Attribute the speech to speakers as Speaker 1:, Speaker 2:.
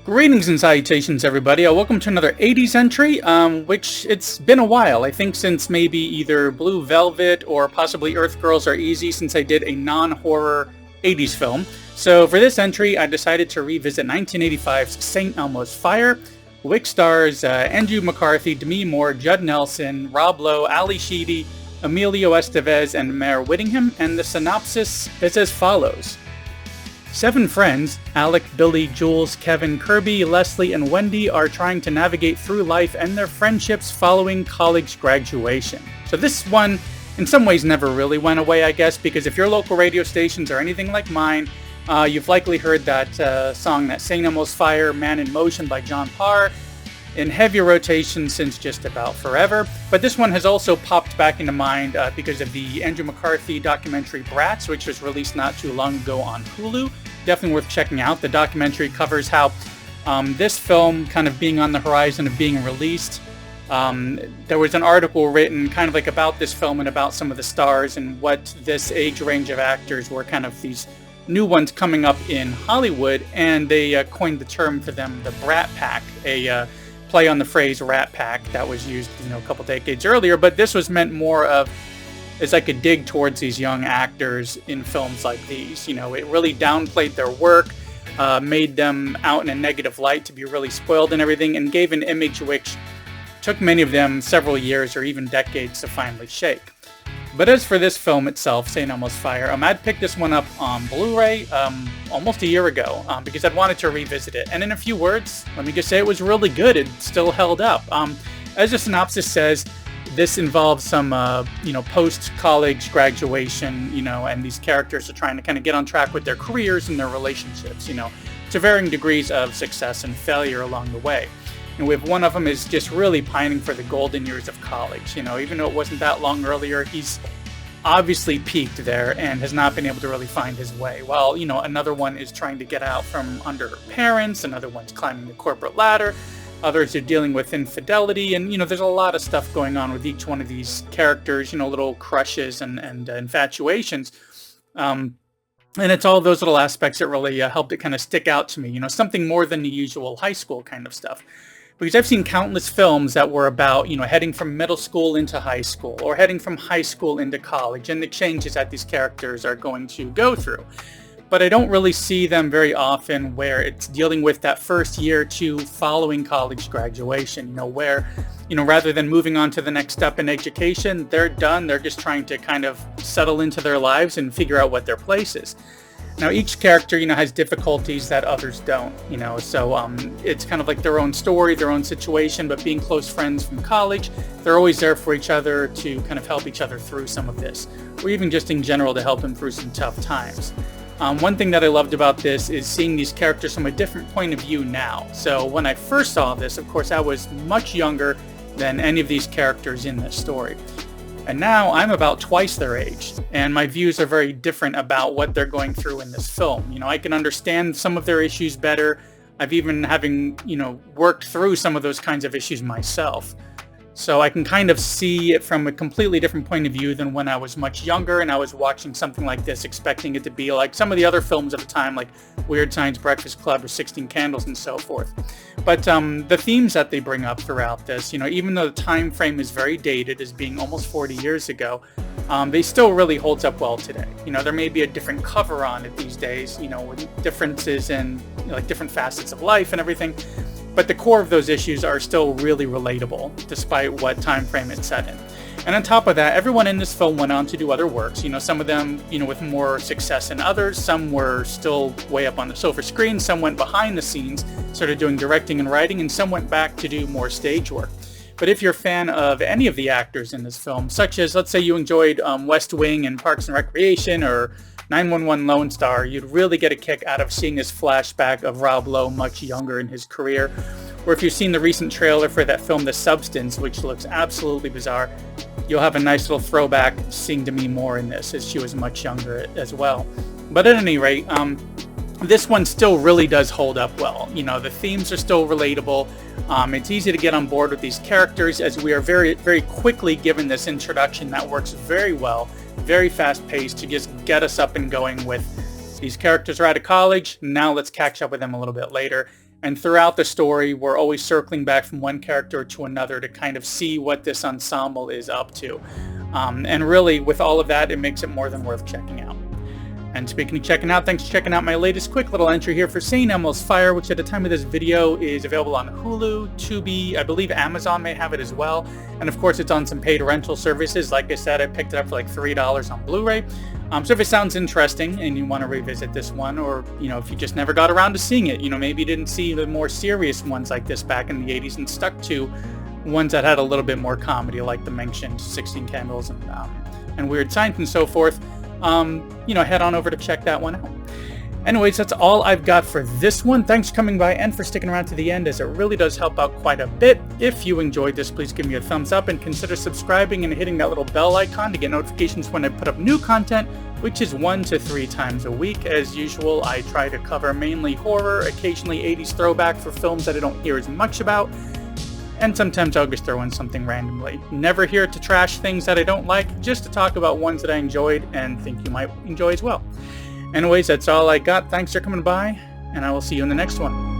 Speaker 1: Greetings and salutations, everybody. Welcome to another 80s entry, which it's been a while. I think since maybe either Blue Velvet or possibly Earth Girls Are Easy, since I did a non-horror 80s film. So for this entry, I decided to revisit 1985's St. Elmo's Fire, which stars Andrew McCarthy, Demi Moore, Judd Nelson, Rob Lowe, Ali Sheedy, Emilio Estevez, and Mare Whittingham, and the synopsis is as follows. 7 friends, Alec, Billy, Jules, Kevin, Kirby, Leslie, and Wendy, are trying to navigate through life and their friendships following college graduation. So this one, in some ways, never really went away, I guess, because if your local radio stations are anything like mine, you've likely heard that song, that St. Elmo's Fire, Man in Motion by John Parr, in heavy rotation since just about forever. But this one has also popped back into mind because of the Andrew McCarthy documentary Brat, which was released not too long ago on Hulu. Definitely worth checking out. The documentary covers how this film kind of being on the horizon of being released. There was an article written kind of like about this film and about some of the stars and what this age range of actors were, kind of these new ones coming up in Hollywood, and they coined the term for them, the Brat Pack, a play on the phrase Rat Pack that was used, a couple decades earlier. But this was meant more of as like a dig towards these young actors in films like these. It really downplayed their work, made them out in a negative light to be really spoiled and everything, and gave an image which took many of them several years or even decades to finally shake. But as for this film itself, St. Elmo's Fire, I'd picked this one up on Blu-ray almost a year ago because I'd wanted to revisit it. And in a few words, let me just say it was really good. It still held up. As the synopsis says, this involves some, post-college graduation, and these characters are trying to kind of get on track with their careers and their relationships, to varying degrees of success and failure along the way. And with one of them is just really pining for the golden years of college. Even though it wasn't that long earlier, he's obviously peaked there and has not been able to really find his way. While, another one is trying to get out from under her parents, another one's climbing the corporate ladder, others are dealing with infidelity, and, there's a lot of stuff going on with each one of these characters, little crushes and infatuations. And it's all those little aspects that really helped it kind of stick out to me, something more than the usual high school kind of stuff. Because I've seen countless films that were about, heading from middle school into high school, or heading from high school into college, and the changes that these characters are going to go through. But I don't really see them very often where it's dealing with that first year or two following college graduation, where, rather than moving on to the next step in education, they're done. They're just trying to kind of settle into their lives and figure out what their place is. Now, each character, has difficulties that others don't, so it's kind of like their own story, their own situation, but being close friends from college, they're always there for each other to kind of help each other through some of this, or even just in general to help them through some tough times. One thing that I loved about this is seeing these characters from a different point of view now. So when I first saw this, of course, I was much younger than any of these characters in this story. And now I'm about twice their age, and my views are very different about what they're going through in this film. I can understand some of their issues better. I've even having, worked through some of those kinds of issues myself. So I can kind of see it from a completely different point of view than when I was much younger and I was watching something like this, expecting it to be like some of the other films at the time, like Weird Science Breakfast Club or 16 Candles and so forth. But the themes that they bring up throughout this, even though the time frame is very dated, as being almost 40 years ago, they still really holds up well today. There may be a different cover on it these days, with differences in different facets of life and everything. But the core of those issues are still really relatable, despite what time frame it's set in. And on top of that, everyone in this film went on to do other works. Some of them, with more success than others. Some were still way up on the silver screen. Some went behind the scenes, started doing directing and writing, and some went back to do more stage work. But if you're a fan of any of the actors in this film, such as, let's say you enjoyed West Wing and Parks and Recreation, or 911 Lone Star, you'd really get a kick out of seeing this flashback of Rob Lowe much younger in his career. Or if you've seen the recent trailer for that film The Substance, which looks absolutely bizarre, you'll have a nice little throwback seeing Demi Moore in this, as she was much younger as well. But at any rate, this one still really does hold up well. The themes are still relatable. It's easy to get on board with these characters, as we are very, very quickly given this introduction that works very well, very fast-paced, to just get us up and going with these characters are out of college. Now let's catch up with them a little bit later. And throughout the story, we're always circling back from one character to another to kind of see what this ensemble is up to. And really, with all of that, it makes it more than worth checking out. And speaking of checking out, thanks for checking out my latest quick little entry here for St. Elmo's Fire, which at the time of this video is available on Hulu, Tubi, I believe Amazon may have it as well. And of course, it's on some paid rental services. Like I said, I picked it up for like $3 on Blu-ray. So if it sounds interesting and you want to revisit this one, or, if you just never got around to seeing it, maybe you didn't see the more serious ones like this back in the 80s and stuck to ones that had a little bit more comedy, like the mentioned 16 Candles and Weird Science and so forth, head on over to check that one out. Anyways, that's all I've got for this one. Thanks for coming by and for sticking around to the end, as it really does help out quite a bit. If you enjoyed this, please give me a thumbs up and consider subscribing and hitting that little bell icon to get notifications when I put up new content, which is 1 to 3 times a week. As usual, I try to cover mainly horror, occasionally 80s throwback for films that I don't hear as much about, and sometimes I'll just throw in something randomly. Never here to trash things that I don't like, just to talk about ones that I enjoyed and think you might enjoy as well. Anyways, that's all I got. Thanks for coming by, and I will see you in the next one.